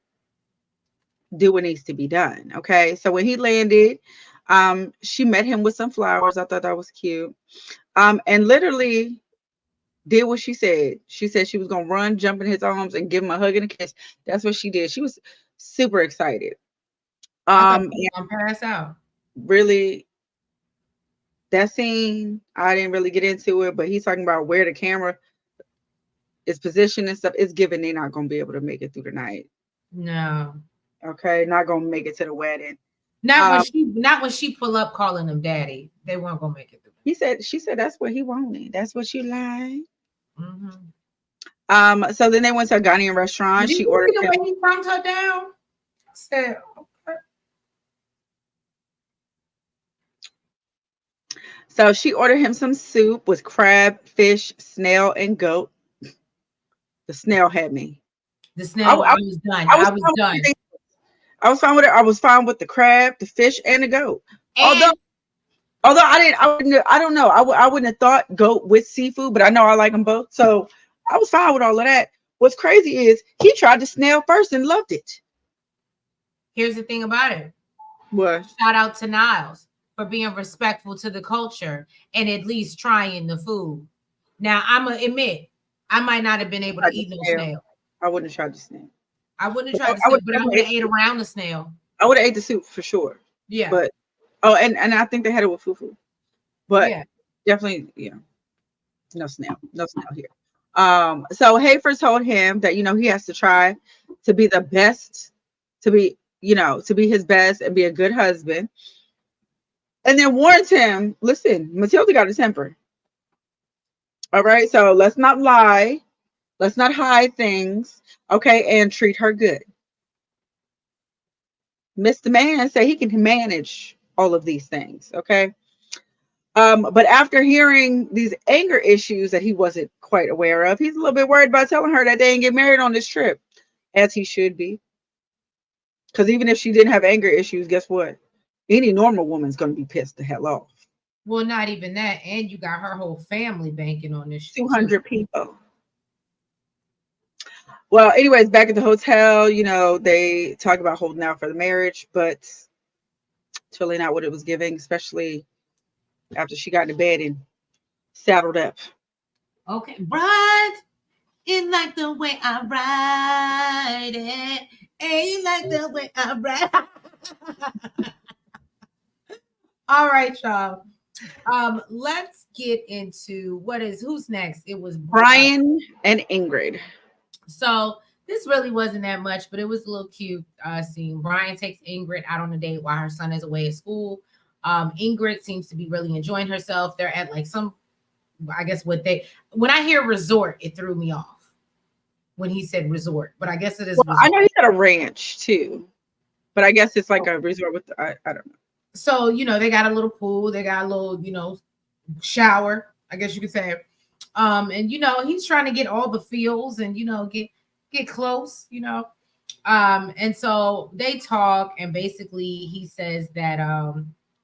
[SPEAKER 2] do what needs to be done. Okay. So when he landed, she met him with some flowers. I thought that was cute. And literally did what she said. She said she was gonna run, jump in his arms, and give him a hug and a kiss. That's what she did. She was super excited.
[SPEAKER 1] I thought she was
[SPEAKER 2] And
[SPEAKER 1] gonna pass out.
[SPEAKER 2] really that scene, I didn't really get into it, but he's talking about where the camera is positioned and stuff. It's given they're not gonna be able to make it through the night.
[SPEAKER 1] No.
[SPEAKER 2] Okay, not gonna make it to the wedding.
[SPEAKER 1] Not
[SPEAKER 2] Um,
[SPEAKER 1] when she pull up calling him daddy. They weren't gonna make it through.
[SPEAKER 2] she said that's what he wanted. That's what you like.
[SPEAKER 1] Mm-hmm.
[SPEAKER 2] So then they went to a Ghanaian
[SPEAKER 1] Did
[SPEAKER 2] restaurant. She
[SPEAKER 1] you
[SPEAKER 2] ordered
[SPEAKER 1] see the
[SPEAKER 2] him.
[SPEAKER 1] way he thumbed her down? Said, okay.
[SPEAKER 2] So she ordered him some soup with crab, fish, snail, and goat. The snail had me.
[SPEAKER 1] The
[SPEAKER 2] I,
[SPEAKER 1] snail,
[SPEAKER 2] I,
[SPEAKER 1] I was done.
[SPEAKER 2] I was
[SPEAKER 1] I was
[SPEAKER 2] fine with
[SPEAKER 1] done.
[SPEAKER 2] everything. I was fine with it. I was fine with the crab, the fish, and the goat. Although,
[SPEAKER 1] And
[SPEAKER 2] I wouldn't. I don't know. I wouldn't have thought goat with seafood, but I know I like them both. So I was fine with all of that. What's crazy is he tried the snail first and loved it.
[SPEAKER 1] here's the thing about it.
[SPEAKER 2] What?
[SPEAKER 1] Shout out to Niles for being respectful to the culture and at least trying the food. Now I'm gonna admit I might not have been able to
[SPEAKER 2] Tried the
[SPEAKER 1] eat no
[SPEAKER 2] snail.
[SPEAKER 1] snail.
[SPEAKER 2] I wouldn't have tried the snail.
[SPEAKER 1] I wouldn't have
[SPEAKER 2] But
[SPEAKER 1] tried the
[SPEAKER 2] I
[SPEAKER 1] snail,
[SPEAKER 2] would
[SPEAKER 1] but I would
[SPEAKER 2] definitely
[SPEAKER 1] have ate around the snail.
[SPEAKER 2] I would have ate the soup for sure.
[SPEAKER 1] Yeah,
[SPEAKER 2] But and I think they had it with fufu. But
[SPEAKER 1] yeah.
[SPEAKER 2] definitely, no snail here. So Hafer told him that he has to try to be the best, to be his best and be a good husband, and then warns him, listen, Matilda got a temper. All right, so let's not lie, let's not hide things, okay, and treat her good. Mr. Man said he can manage all of these things, okay. But after hearing these anger issues that he wasn't quite aware of, he's a little bit worried about telling her that they didn't get married on this trip, as he should be. Because even if she didn't have anger issues, guess what? Any normal woman's going to be pissed the hell off.
[SPEAKER 1] Well, not even that, and you got her whole family banking on this shit too.
[SPEAKER 2] 200 people. Well, anyways, back at the hotel, they talk about holding out for the marriage, but it's really not what it was giving, especially after she got into bed and saddled up.
[SPEAKER 1] Okay, right. It like the way I ride it. Ain't like the way I ride. All right, y'all. Let's get into who's next. It was
[SPEAKER 2] Brian and Ingrid.
[SPEAKER 1] so this really wasn't that much, but it was a little cute scene. Brian takes Ingrid out on a date while her son is away at school. Ingrid seems to be really enjoying herself. They're at like some, I guess when I hear resort, it threw me off when he said resort, but I guess it is
[SPEAKER 2] Well, I
[SPEAKER 1] resort.
[SPEAKER 2] know he's got a ranch too, but I guess it's like a resort with, I don't know.
[SPEAKER 1] So, they got a little pool, they got a little, shower, I guess you could say. And he's trying to get all the feels and get close, and so they talk, and basically he says that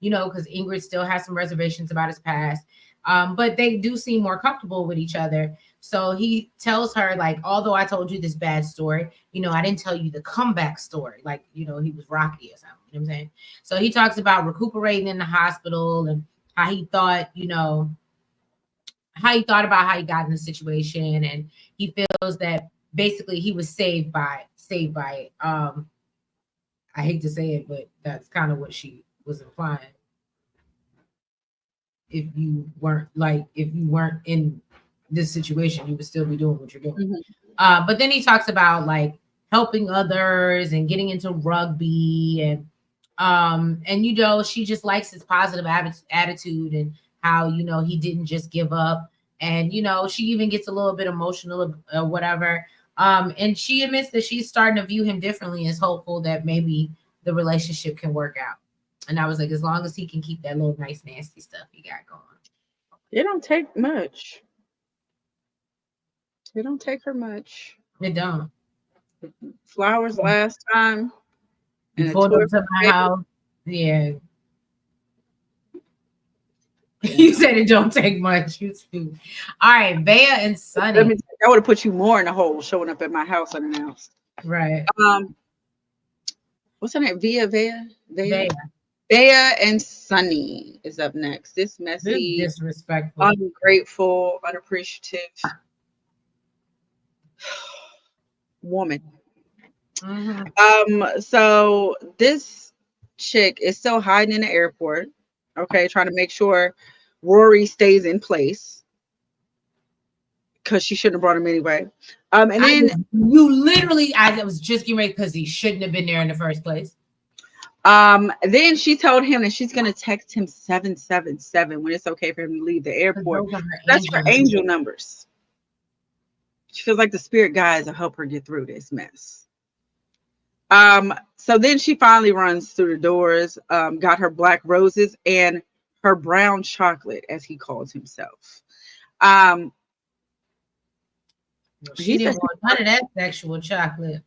[SPEAKER 1] because Ingrid still has some reservations about his past, but they do seem more comfortable with each other. So he tells her, like, although I told you this bad story, I didn't tell you the comeback story, like, he was rocky or something, you know what I'm saying? So he talks about recuperating in the hospital and how he thought, how he thought about how he got in the situation, and he feels that basically he was saved by it. I hate to say it, but that's kind of what she was implying. If you weren't in this situation, you would still be doing what you're doing. But then he talks about like helping others and getting into rugby, and she just likes his positive attitude, and how he didn't just give up, and she even gets a little bit emotional or whatever, and she admits that she's starting to view him differently, and is hopeful that maybe the relationship can work out. And I was like, as long as he can keep that little nice, nasty stuff he got going.
[SPEAKER 2] It don't take much. It don't take her much.
[SPEAKER 1] It don't.
[SPEAKER 2] Flowers last time
[SPEAKER 1] You
[SPEAKER 2] and a
[SPEAKER 1] pulled
[SPEAKER 2] toy
[SPEAKER 1] up
[SPEAKER 2] for
[SPEAKER 1] to my
[SPEAKER 2] the baby.
[SPEAKER 1] house. Yeah.
[SPEAKER 2] Yeah.
[SPEAKER 1] You said it don't take much. You stupid. All right, Veah and
[SPEAKER 2] Let me
[SPEAKER 1] Sunny.
[SPEAKER 2] tell you, I would have put you more in the hole showing up at my house unannounced.
[SPEAKER 1] Right.
[SPEAKER 2] Um, what's her name? Veah.
[SPEAKER 1] Veah.
[SPEAKER 2] Veah and Sunny is up next. This
[SPEAKER 1] This is
[SPEAKER 2] messy,
[SPEAKER 1] disrespectful.
[SPEAKER 2] ungrateful, unappreciative woman.
[SPEAKER 1] Hmm.
[SPEAKER 2] So this chick is still hiding in the airport, okay, trying to make sure Rory stays in place because she shouldn't have brought him anyway. And then
[SPEAKER 1] I was just getting ready because he shouldn't have been there in the first place.
[SPEAKER 2] then she told him that she's gonna text him 777 when it's okay for him to leave the
[SPEAKER 1] Because
[SPEAKER 2] airport.
[SPEAKER 1] those are her
[SPEAKER 2] That's her
[SPEAKER 1] angels.
[SPEAKER 2] angel numbers. She feels like the spirit guides will help her get through this mess. So then she finally runs through the doors, got her black roses and her brown chocolate, as he calls himself. Um,
[SPEAKER 1] Well, she
[SPEAKER 2] he said
[SPEAKER 1] didn't want none of that sexual chocolate.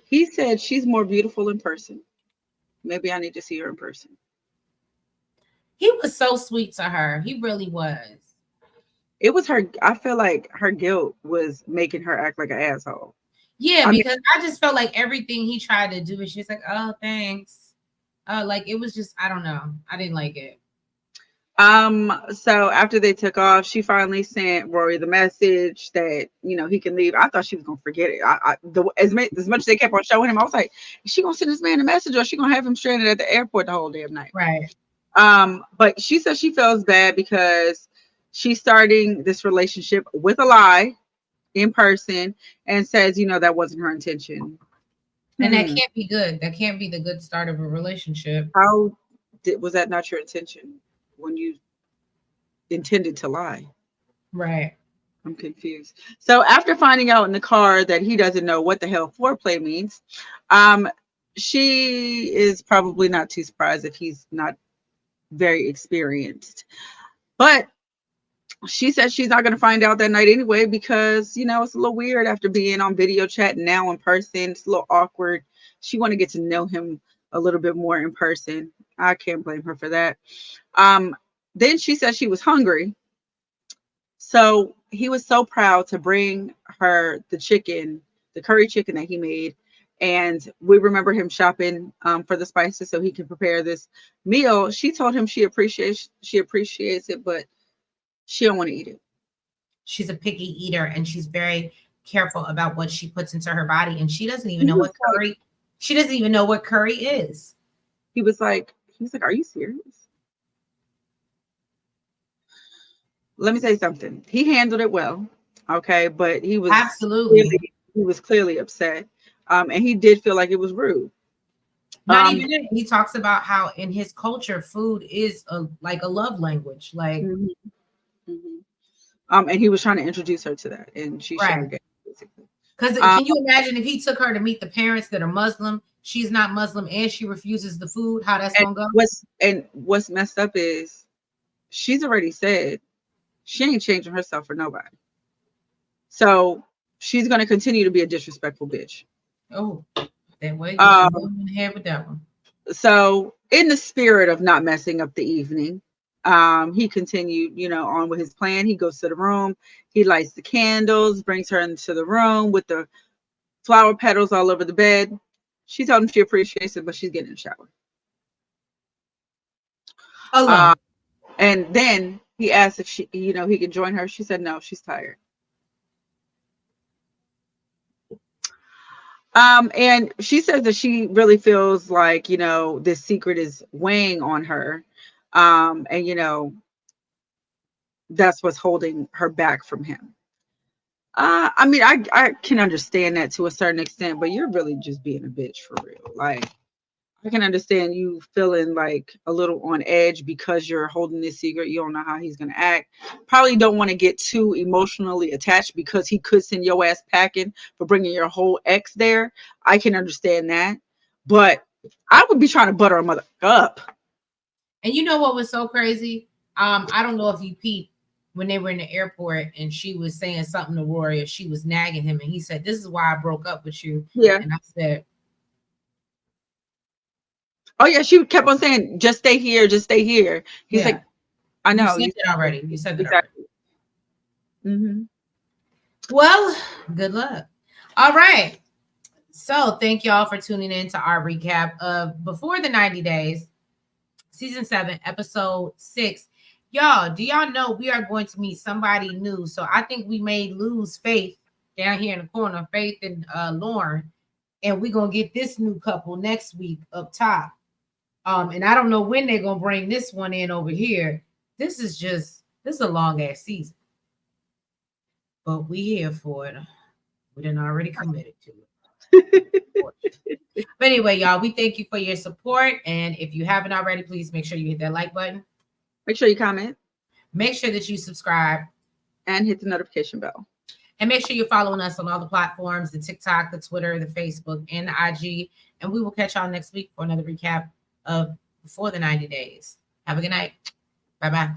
[SPEAKER 2] he said she's more beautiful in person. Maybe I need to see her in person.
[SPEAKER 1] He was so sweet to her. He really was.
[SPEAKER 2] It was her. I feel like her guilt was making her act like an asshole.
[SPEAKER 1] Yeah,
[SPEAKER 2] I mean,
[SPEAKER 1] because I just felt like everything he tried to do, and she's like, "Oh, thanks." Like it was just, I don't know. I didn't like it.
[SPEAKER 2] So after they took off, she finally sent Rory the message that he can leave. I thought she was gonna forget it. As much as they kept on showing him, I was like, is she gonna send this man a message or is she gonna have him stranded at the airport the whole damn night?
[SPEAKER 1] Right.
[SPEAKER 2] But she says she feels bad because she's starting this relationship with a lie in person and says, that wasn't her intention.
[SPEAKER 1] And that
[SPEAKER 2] Hmm.
[SPEAKER 1] can't be good. That can't be the good start of a relationship.
[SPEAKER 2] How was that not your intention when you intended to lie?
[SPEAKER 1] Right.
[SPEAKER 2] I'm confused. So after finding out in the car that he doesn't know what the hell foreplay means, um, she is probably not too surprised if he's not very experienced. But she says she's not going to find out that night anyway because it's a little weird after being on video chat and now in person. It's a little awkward. She want to get to know him a little bit more in person. I can't blame her for that. Um, then she said she was hungry, so he was so proud to bring her the chicken, the curry chicken that he made. And we remember him shopping for the spices so he can prepare this meal. She told him she appreciates it, but she don't want to eat it.
[SPEAKER 1] She's a picky eater and she's very careful about what she puts into her body. And she doesn't even
[SPEAKER 2] He
[SPEAKER 1] know
[SPEAKER 2] was
[SPEAKER 1] what
[SPEAKER 2] like,
[SPEAKER 1] curry. She doesn't even know what curry is.
[SPEAKER 2] he was like, are you serious? Let me say something. He handled it well, okay, but
[SPEAKER 1] Absolutely.
[SPEAKER 2] he was clearly upset, and he did feel like it was rude.
[SPEAKER 1] Not
[SPEAKER 2] Um,
[SPEAKER 1] even it. He talks about how in his culture, food is like a love language. Like,
[SPEAKER 2] mhm, mhm. And he was trying to introduce her to that, and she shut her
[SPEAKER 1] right.
[SPEAKER 2] down basically.
[SPEAKER 1] Because
[SPEAKER 2] Um,
[SPEAKER 1] can you imagine if he took her to meet the parents that are Muslim, she's not Muslim, and she refuses the food, how that's
[SPEAKER 2] and
[SPEAKER 1] gonna go?
[SPEAKER 2] what's messed up is she's already said she ain't changing herself for nobody, so she's gonna continue to be a disrespectful bitch.
[SPEAKER 1] Oh, that way you went
[SPEAKER 2] Um,
[SPEAKER 1] moving in the head with that one.
[SPEAKER 2] so in the spirit of not messing up the evening, he continued, on with his plan. He goes to the room, he lights the candles, brings her into the room with the flower petals all over the bed. She told him she appreciates it, but she's getting in the shower. uh,
[SPEAKER 1] Alone.
[SPEAKER 2] and then he asked if he could join her. She said no, she's tired. And she says that she really feels like this secret is weighing on her, and that's what's holding her back from him. I mean, I can understand that to a certain extent, but you're really just being a bitch for real. Like, I can understand you feeling like a little on edge because you're holding this secret. You don't know how he's gonna act. Probably don't want to get too emotionally attached because he could send your ass packing for bringing your whole ex there. I can understand that, but I would be trying to butter a mother up.
[SPEAKER 1] And you know what was so crazy? I don't know if you peeped when they were in the airport and she was saying something to Rory, or she was nagging him, and he said, "This is why I broke up with you."
[SPEAKER 2] Yeah.
[SPEAKER 1] And I said,
[SPEAKER 2] Oh yeah, she kept on saying, "Just stay here, just stay here." He's
[SPEAKER 1] "Yeah,
[SPEAKER 2] like, "I
[SPEAKER 1] you
[SPEAKER 2] know
[SPEAKER 1] said
[SPEAKER 2] you
[SPEAKER 1] it already. You said it already."
[SPEAKER 2] exactly." Hmm.
[SPEAKER 1] Well, good luck. All right. So thank y'all for tuning in to our recap of Before the 90 Days, season 7, episode 6. Y'all, do y'all know we are going to meet somebody new? So I think we may lose Faith down here in the corner, Faith and Loren, and we're gonna get this new couple next week up top. And I don't know when they're gonna bring this one in over here. This is a long ass season, but we here for it. We done already committed to it. But anyway, y'all, we thank you for your support. And if you haven't already, please make sure you hit that like button.
[SPEAKER 2] Make sure you comment
[SPEAKER 1] Make sure that you subscribe.
[SPEAKER 2] and hit the notification bell.
[SPEAKER 1] And make sure you're following us on all the platforms, the TikTok, the Twitter, the Facebook, and the IG. And we will catch y'all next week for another recap of Before the 90 Days. Have a good night. Bye-bye.